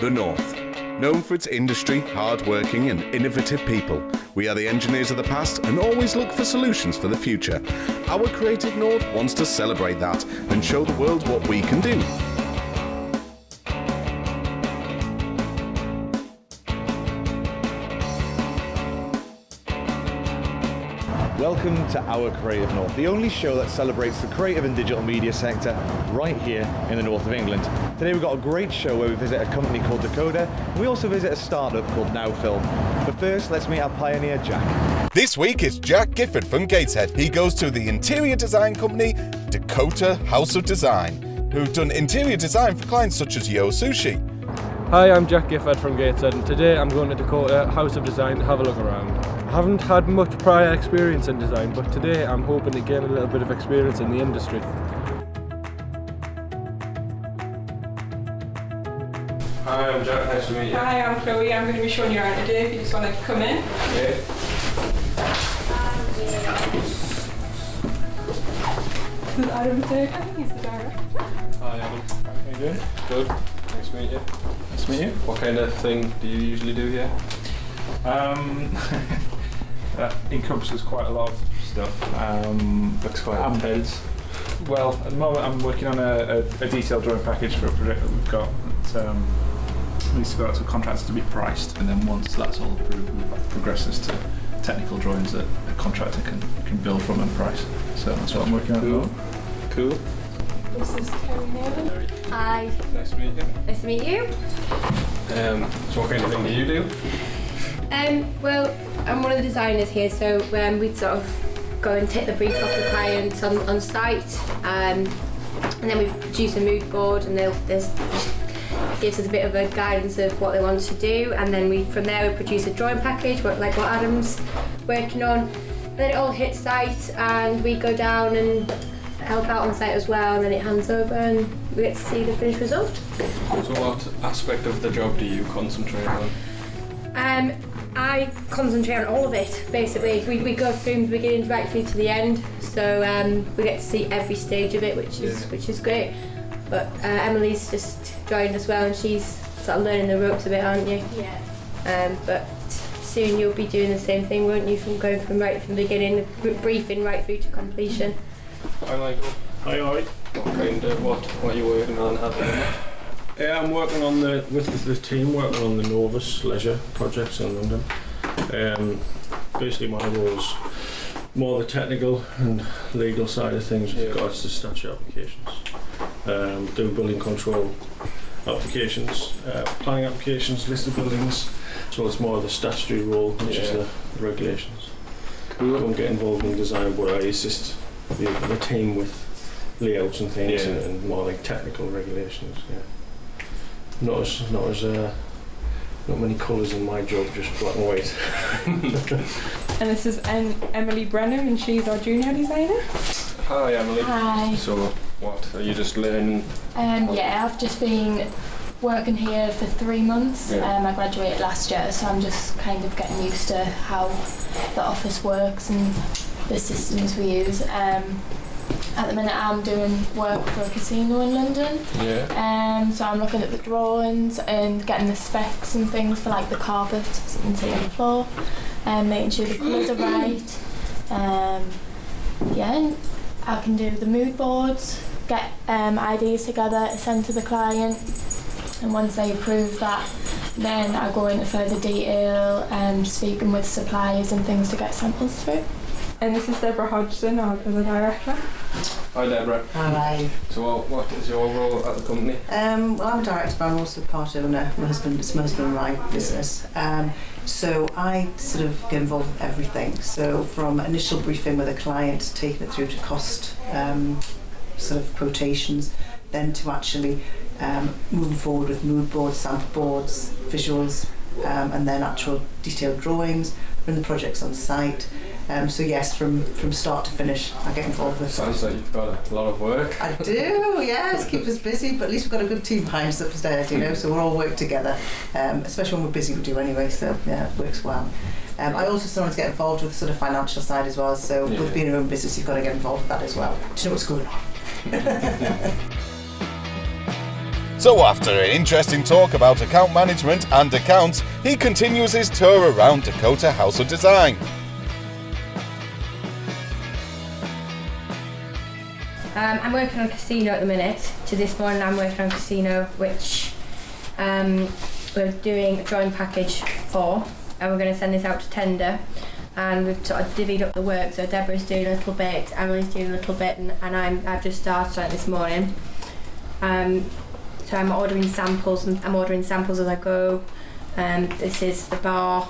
The North. Known for its industry, hard-working and innovative people, we are the engineers of the past and always look for solutions for the future. Our creative North wants to celebrate that and show the world what we can do. Welcome to Our Creative North, the only show that celebrates the creative and digital media sector right here in the north of England. Today we've got a great show where we visit a company called Dakota, and we also visit a startup called NowFilm. But first, let's meet our pioneer, Jack. This week it's Jack Gifford from Gateshead. He goes to the interior design company Dakota House of Design, who've done interior design for clients such as Yo Sushi. Hi, I'm Jack Gifford from Gateshead, and today I'm going to Dakota House of Design to have a look around. I haven't had much prior experience in design, but today I'm hoping to gain a little bit of experience in the industry. Hi, I'm Jack, nice to meet you. Hi, I'm Chloe. I'm going to be showing you around today if you just want to come in. Okay. This is Adam Turner, he's the director. Hi Adam, how you doing? Good, nice to meet you. Nice to meet you. What kind of thing do you usually do here? That encompasses quite a lot of stuff. Looks quite intense. Well, at the moment I'm working on a detailed drawing package for a project that we've got. It needs to go out to contractors to be priced, and then once that's all approved, it progresses to technical drawings that a contractor can build from and price. So that's what I'm working on at the moment. Cool. This is Terry Nealon. Hi, Nice to meet you. nice to meet you. So what kind of thing do you do? Well, I'm one of the designers here, so we'd sort of go and take the brief off the client on site, and then we produce a mood board, and there's gives us a bit of a guidance of what they want to do, and then from there we produce a drawing package, like what Adam's working on. Then it all hits site, and we go down and help out on site as well, and then it hands over, and we get to see the finished result. So what aspect of the job do you concentrate on? I concentrate on all of it, basically. We go from the beginning right through to the end, so we get to see every stage of it, which is great. But Emily's just joined as well, and she's sort of learning the ropes a bit, aren't you? Yeah. But soon you'll be doing the same thing, won't you, from going from right from the beginning, the briefing right through to completion. Hi Michael. Hi, alright. What are you working on at the moment? Yeah, I'm working on with the team working on the Novus leisure projects in London. Basically, my role is more the technical and legal side of things with regards to statute applications. Do building control applications, planning applications, listed buildings, as well as more of the statutory role, which is the regulations. Cool. I don't get involved in design, but I assist the team with layouts and things and more like technical regulations. Yeah. Not many colours in my job, just black and white. And this is Emily Brenham, and she's our junior designer. Hi Emily. Hi. So what, are you just learning? Yeah, I've just been working here for 3 months. I graduated last year, so I'm just kind of getting used to how the office works and the systems we use. At the minute I'm doing work for a casino in London. So I'm looking at the drawings and getting the specs and things for like the carpet so you can see on the floor, and making sure the colours are right. And I can do the mood boards, get ideas together, send to the client, and once they approve that, then I go into further detail, speaking with suppliers and things to get samples through. And this is Deborah Hodgson, our other director. Hi Deborah. Hi. So what is your role at the company? Well, I'm a director, but I'm also part owner. It's my husband and my business. So I sort of get involved with everything. So from initial briefing with a client, taking it through to cost sort of quotations, then to actually moving forward with mood boards, sample boards, visuals, and then actual detailed drawings, run the projects on site. So yes, from start to finish, I get involved with. Sounds like you've got a lot of work. I do, yes, keeps us busy, but at least we've got a good team behind us upstairs, so we'll all work together, especially when we're busy, we do anyway, so yeah, it works well. I also sometimes get involved with the sort of financial side as well, so with being your own business, you've got to get involved with that as well, to know what's going on. So after an interesting talk about account management and accounts, he continues his tour around Dakota House of Design. I'm working on Casino at the minute. To this morning I'm working on Casino, which we're doing a drawing package for, and we're going to send this out to tender. And we've sort of divvied up the work, so Deborah's doing a little bit, Emily's doing a little bit, and I've just started on it this morning. So I'm ordering samples as I go. This is the bar.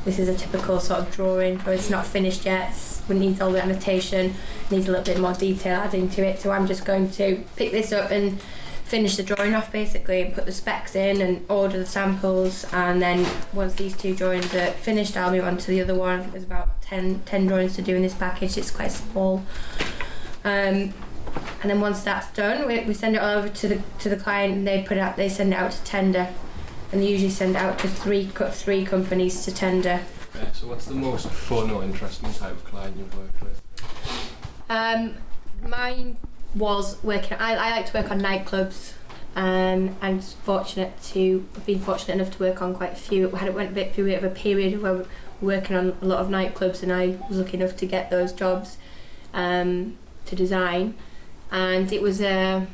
This is a typical sort of drawing, but it's not finished yet. We need all the annotation, needs a little bit more detail adding to it. So I'm just going to pick this up and finish the drawing off basically, and put the specs in and order the samples, and then once these 2 drawings are finished I'll move on to the other one. There's about 10 drawings to do in this package, it's quite small. And then once that's done we send it all over to the client, and they send it out to tender, and they usually send it out to three companies to tender. Yeah, so what's the most fun or interesting type of client you've worked with? Mine was working. I like to work on nightclubs, and I've been fortunate enough to work on quite a few. Went through a bit of a period where we were working on a lot of nightclubs, and I was lucky enough to get those jobs to design. And it was a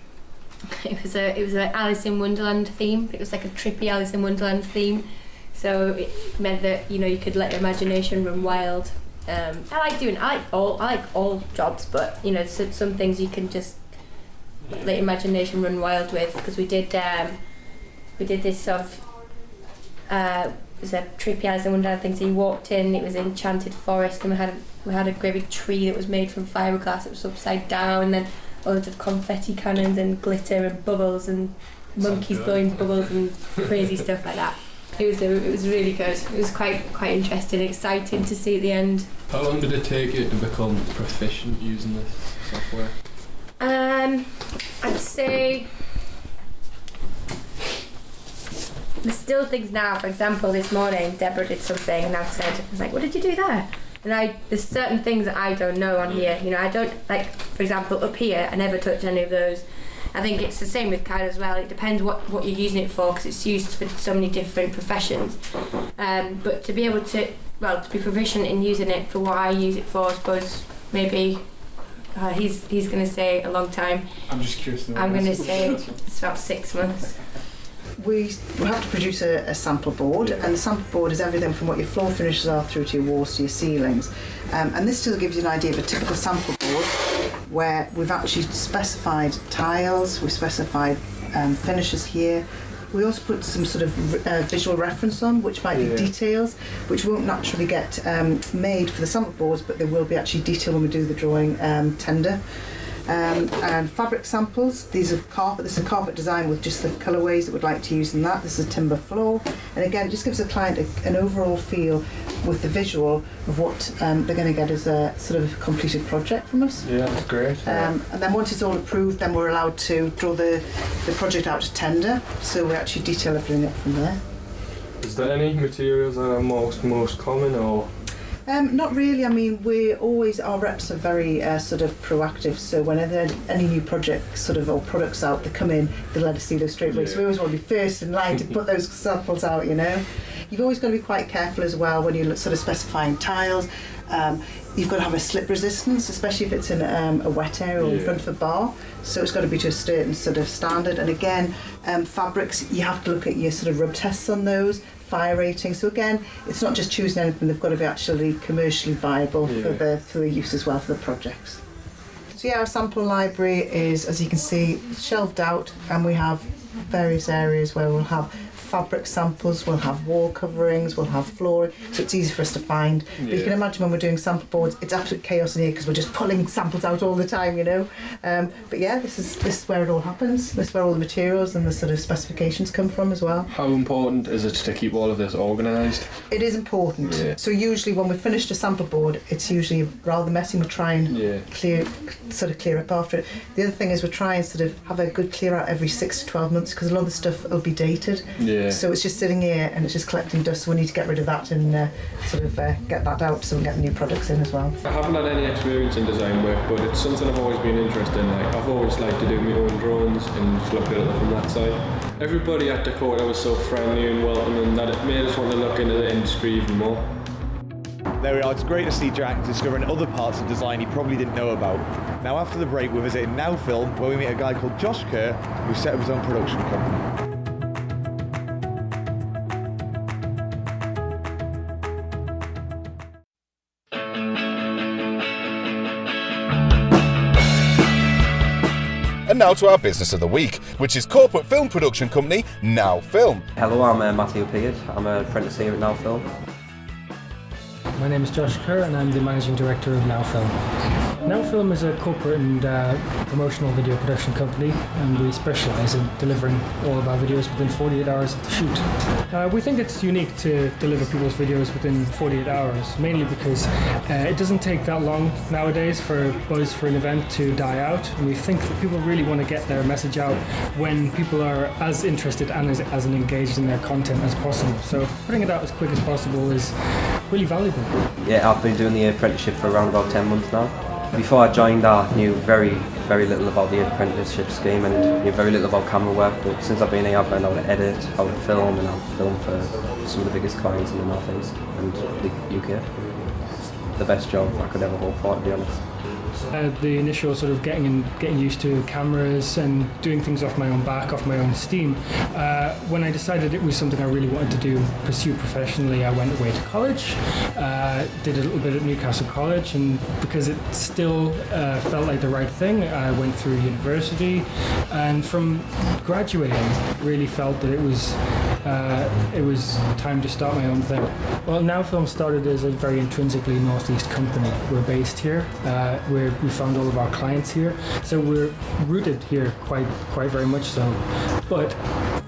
Alice in Wonderland theme. It was like a trippy Alice in Wonderland theme, so it meant that you could let your imagination run wild. I like all jobs, but some things you can just let imagination run wild with, because we did this sort of it was a trippy Alice in Wonderland thing. So you walked in, it was an enchanted forest, and we had a great big tree that was made from fiberglass. It was upside down, and then loads of confetti cannons and glitter and bubbles and monkeys blowing bubbles and crazy stuff like that. It was really good. It was quite interesting, exciting to see at the end. How long did it take you to become proficient using this software? I'd say there's still things now. For example, this morning Deborah did something, and I was like, "What did you do there?" And there's certain things that I don't know on here. I don't, like, for example, up here I never touch any of those. I think it's the same with CAD as well. It depends what you're using it for, because it's used for so many different professions. But to be able to be proficient in using it for what I use it for, I suppose maybe he's going to say a long time. I'm just curious. I'm going to say it's about 6 months. We have to produce a sample board, and the sample board is everything from what your floor finishes are through to your walls to your ceilings. And this still gives you an idea of a typical sample board, where we've actually specified tiles, we've specified finishes here. We also put some sort of visual reference on, which might be details, which won't naturally get made for the sample boards, but they will be actually detailed when we do the drawing tender. And fabric samples. These are carpet. This is a carpet design with just the colourways that we'd like to use in that. This is a timber floor, and again, it just gives the client an overall feel with the visual of what they're going to get as a sort of completed project from us. Yeah, that's great. And then once it's all approved, then we're allowed to draw the project out to tender. So we actually detail everything up from there. Is there any materials that are most common, or? Not really. I mean, our reps are very sort of proactive, so whenever any new project or products out, they come in, they let us see those straight away. So we always want to be first in line to put those samples out, You've always got to be quite careful as well when you're sort of specifying tiles. You've got to have a slip resistance, especially if it's in a wet area or in front of a bar. So it's got to be to a certain sort of standard. And again, fabrics, you have to look at your sort of rub tests on those, fire rating. So again, it's not just choosing anything, they've got to be actually commercially viable for the use as well for the projects. So our sample library is, as you can see, shelved out, and we have various areas where we'll have fabric samples, we'll have wall coverings, we'll have flooring, so it's easy for us to find. But you can imagine when we're doing sample boards, it's absolute chaos in here because we're just pulling samples out all the time, But yeah, this is where it all happens. This is where all the materials and the sort of specifications come from as well. How important is it to keep all of this organised? It is important. Yeah. So usually when we've finished a sample board, it's usually rather messy. We try and clear up after it. The other thing is we try and sort of have a good clear out every 6 to 12 months because a lot of the stuff will be dated. Yeah. So it's just sitting here and it's just collecting dust. So we need to get rid of that and get that out so we get new products in as well. I haven't had any experience in design work, but it's something I've always been interested in. Like, I've always liked to do my own drawings and just look at it from that side. Everybody at Dakota was so friendly and welcoming that it made us want to look into the industry even more. There we are, it's great to see Jack discovering other parts of design he probably didn't know about. Now after the break we're visiting NowFilm, where we meet a guy called Josh Kerr who set up his own production company. And now to our business of the week, which is corporate film production company NowFilm. Hello, I'm Matthew Peard. I'm an apprentice here at NowFilm. My name is Josh Kerr and I'm the Managing Director of NowFilm. NowFilm is a corporate and promotional video production company, and we specialise in delivering all of our videos within 48 hours of the shoot. We think it's unique to deliver people's videos within 48 hours, mainly because it doesn't take that long nowadays for buzz for an event to die out, and we think that people really want to get their message out when people are as interested and as engaged in their content as possible. So putting it out as quick as possible is really valuable. Yeah, I've been doing the apprenticeship for around about 10 months now. Before I joined, I knew very little about the apprenticeship scheme and knew very little about camera work, but since I've been here I've learned how to edit, how to film, and I've filmed for some of the biggest clients in the North East and the UK. It's the best job I could ever hope for, to be honest. The initial sort of getting used to cameras and doing things off my own back, off my own steam. When I decided it was something I really wanted to pursue professionally, I went away to college, did a little bit at Newcastle College, and because it still felt like the right thing, I went through university, and from graduating, really felt that it was time to start my own thing. Well, NowFilm started as a very intrinsically northeast company. We're based here. We found all of our clients here, so we're rooted here quite very much so. But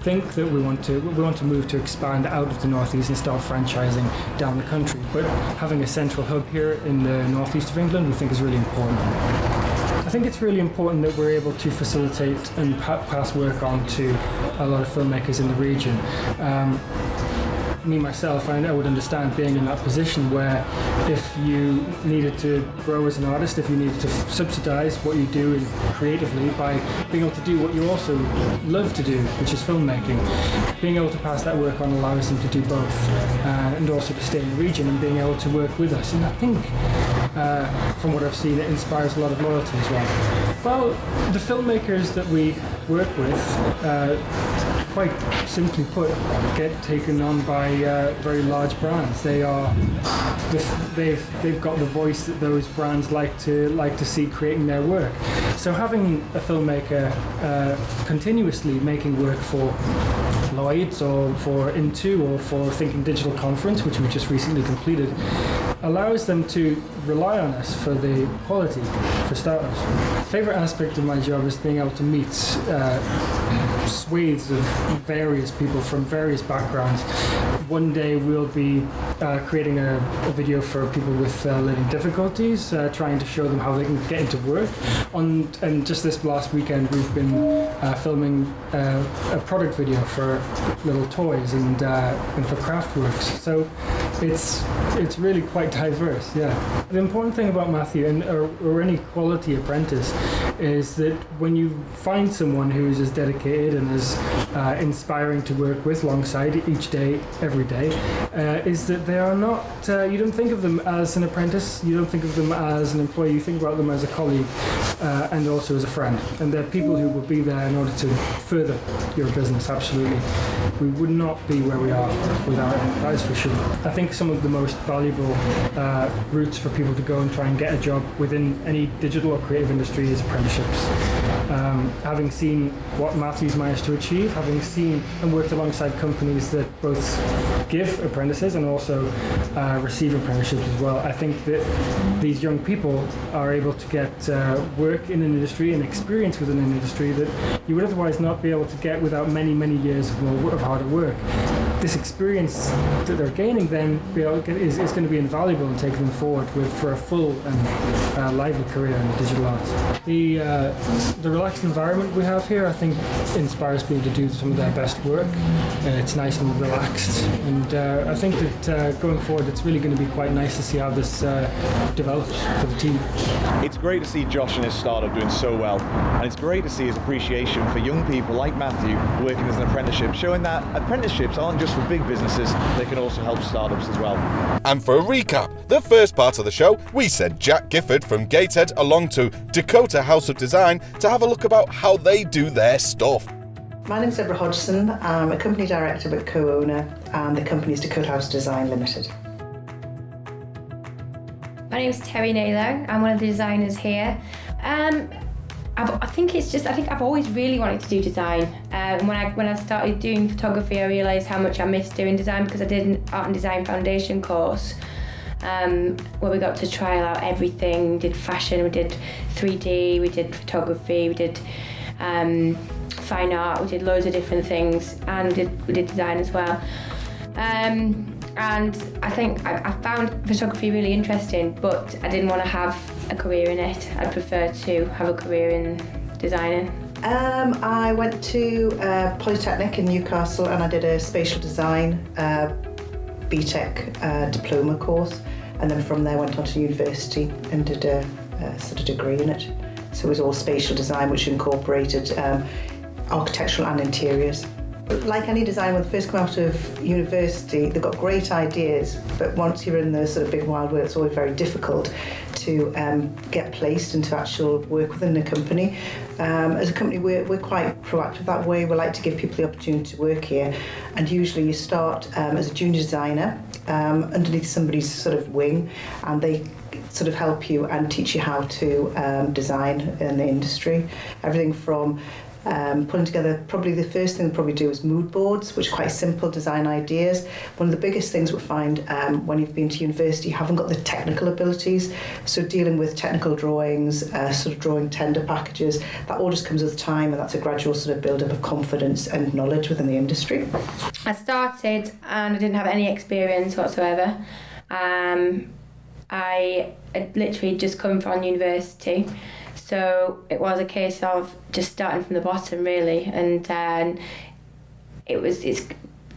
think that we want to move to expand out of the northeast and start franchising down the country. But having a central hub here in the northeast of England, we think is really important. I think it's really important that we're able to facilitate and pass work on to a lot of filmmakers in the region. Me myself, I would understand being in that position where if you needed to grow as an artist, if you needed to subsidise what you do creatively by being able to do what you also love to do, which is filmmaking, being able to pass that work on allows them to do both, and also to stay in the region and being able to work with us. And I think, from what I've seen, it inspires a lot of loyalty as well. Well, the filmmakers that we work with, quite simply put, get taken on by very large brands. They've got the voice that those brands like to see creating their work. So having a filmmaker continuously making work for Lloyd's or for Into or for Thinking Digital Conference, which we just recently completed, allows them to rely on us for the quality, for starters. Favourite aspect of my job is being able to meet swathes of various people from various backgrounds. One day we'll be creating a video for people with learning difficulties, trying to show them how they can get into work. And just this last weekend we've been filming a product video for little toys and for craftworks. So it's really quite diverse, yeah. The important thing about Matthew or any quality apprentice is that when you find someone who's as dedicated and as inspiring to work with alongside each day, every day, is that they are not, you don't think of them as an apprentice, you don't think of them as an employee, you think about them as a colleague and also as a friend. And they're people who will be there in order to further your business, absolutely. We would not be where we are without it, that is for sure. I think some of the most valuable routes for people to go and try and get a job within any digital or creative industry is apprenticeships. Having seen what Matthew's managed to achieve, having seen and worked alongside companies that both give apprentices and also receive apprenticeships as well, I think that these young people are able to get work in an industry and experience within an industry that you would otherwise not be able to get without many years of harder work. this experience that they're gaining then is going to be invaluable in taking them forward for a full and lively career in digital arts. The relaxed environment we have here, I think, inspires people to do some of their best work. It's nice and relaxed, and I think that going forward it's really going to be quite nice to see how this develops for the team. It's great to see Josh and his startup doing so well, and it's great to see his appreciation for young people like Matthew working as an apprenticeship, showing that apprenticeships aren't just for big businesses, they can also help startups as well. And for a recap, the first part of the show, we sent Jack Gifford from Gateshead along to Dakota House of Design to have a look about how they do their stuff. My name's Deborah Hodgson. I'm a company director but co-owner, and the company is Dakota House of Design Limited. My name's Terry Naylor. I'm one of the designers here. I think I've always really wanted to do design. When I started doing photography, I realised how much I missed doing design because I did an art and design foundation course where we got to trial out everything. We did fashion, we did 3D, we did photography, we did fine art, we did loads of different things, and we did design as well. And I think I found photography really interesting, but I didn't want to have a career in it. I prefer to have a career in designing. I went to Polytechnic in Newcastle and I did a spatial design BTEC diploma course, and then from there went on to university and did a sort of degree in it. So it was all spatial design, which incorporated architectural and interiors. Like any designer, when they first come out of university, they've got great ideas, but once you're in the sort of big wild world, it's always very difficult to get placed and to actual work within a company. As a company, we're quite proactive that way. We like to give people the opportunity to work here, and usually you start as a junior designer underneath somebody's sort of wing, and they sort of help you and teach you how to design in the industry. Everything from putting together, probably the first thing we'll do is mood boards, which are quite simple design ideas. One of the biggest things we find when you've been to university, you haven't got the technical abilities, so dealing with technical drawings, sort of drawing tender packages, that all just comes with time, and that's a gradual sort of build-up of confidence and knowledge within the industry. I started and I didn't have any experience whatsoever. I had literally just come from university. So it was a case of just starting from the bottom, really, and it's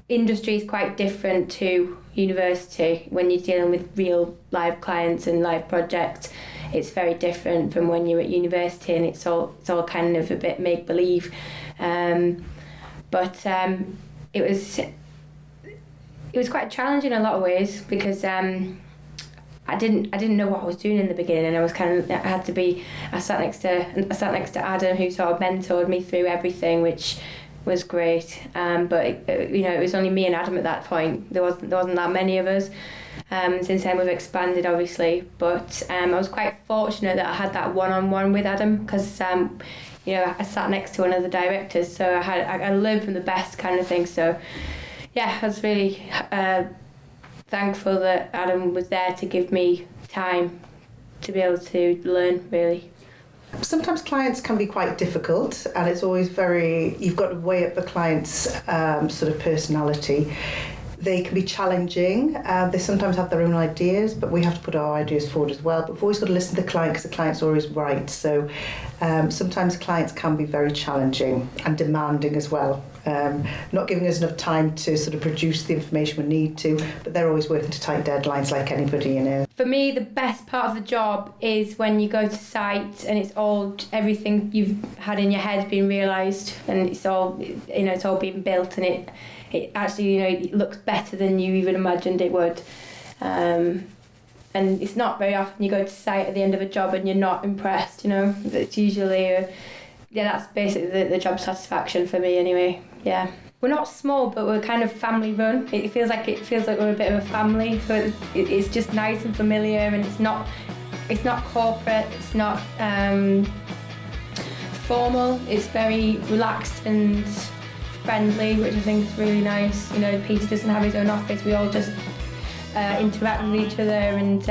industry is quite different to university. When you're dealing with real live clients and live projects, it's very different from when you're at university, and it's all kind of a bit make believe. But it was quite challenging in a lot of ways because. I didn't know what I was doing in the beginning, and I sat next to Adam, who sort of mentored me through everything, which was great. But it was only me and Adam at that point. There wasn't that many of us. Since then we've expanded, obviously. But I was quite fortunate that I had that one-on-one with Adam because I sat next to one of the directors, so I learned from the best kind of thing. So yeah, I was really. Thankful that Adam was there to give me time to be able to learn, really. Sometimes clients can be quite difficult, and it's always you've got to weigh up the client's sort of personality. They can be challenging, they sometimes have their own ideas, but we have to put our ideas forward as well. But we've always got to listen to the client because the client's always right. So sometimes clients can be very challenging and demanding as well. Not giving us enough time to sort of produce the information we need to, but they're always working to tight deadlines like anybody, For me, the best part of the job is when you go to site and it's all, everything you've had in your head being realised, and it's all being built, and it actually, it looks better than you even imagined it would. And it's not very often you go to site at the end of a job and you're not impressed, It's usually, that's basically the job satisfaction for me anyway, yeah. We're not small, but we're kind of family run. It feels like we're a bit of a family, so it's just nice and familiar, and it's not corporate, it's not formal, it's very relaxed and friendly, which I think is really nice. Peter doesn't have his own office, we all just interact with each other and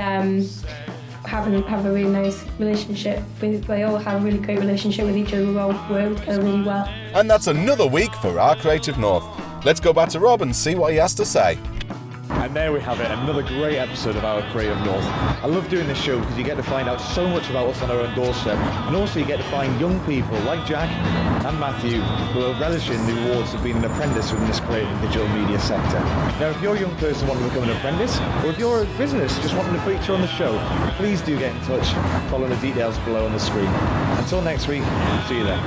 have a really nice relationship. We all have a really great relationship with each other. We all work together really well. And that's another week for our Creative North. Let's go back to Rob and see what he has to say. And there we have it, another great episode of Our Creative North. I love doing this show because you get to find out so much about what's on our own doorstep, and also you get to find young people like Jack and Matthew who are relishing the rewards of being an apprentice within this creative and digital media sector. Now, if you're a young person wanting to become an apprentice, or if you're a business just wanting to feature on the show, please do get in touch, following the details below on the screen. Until next week, see you then.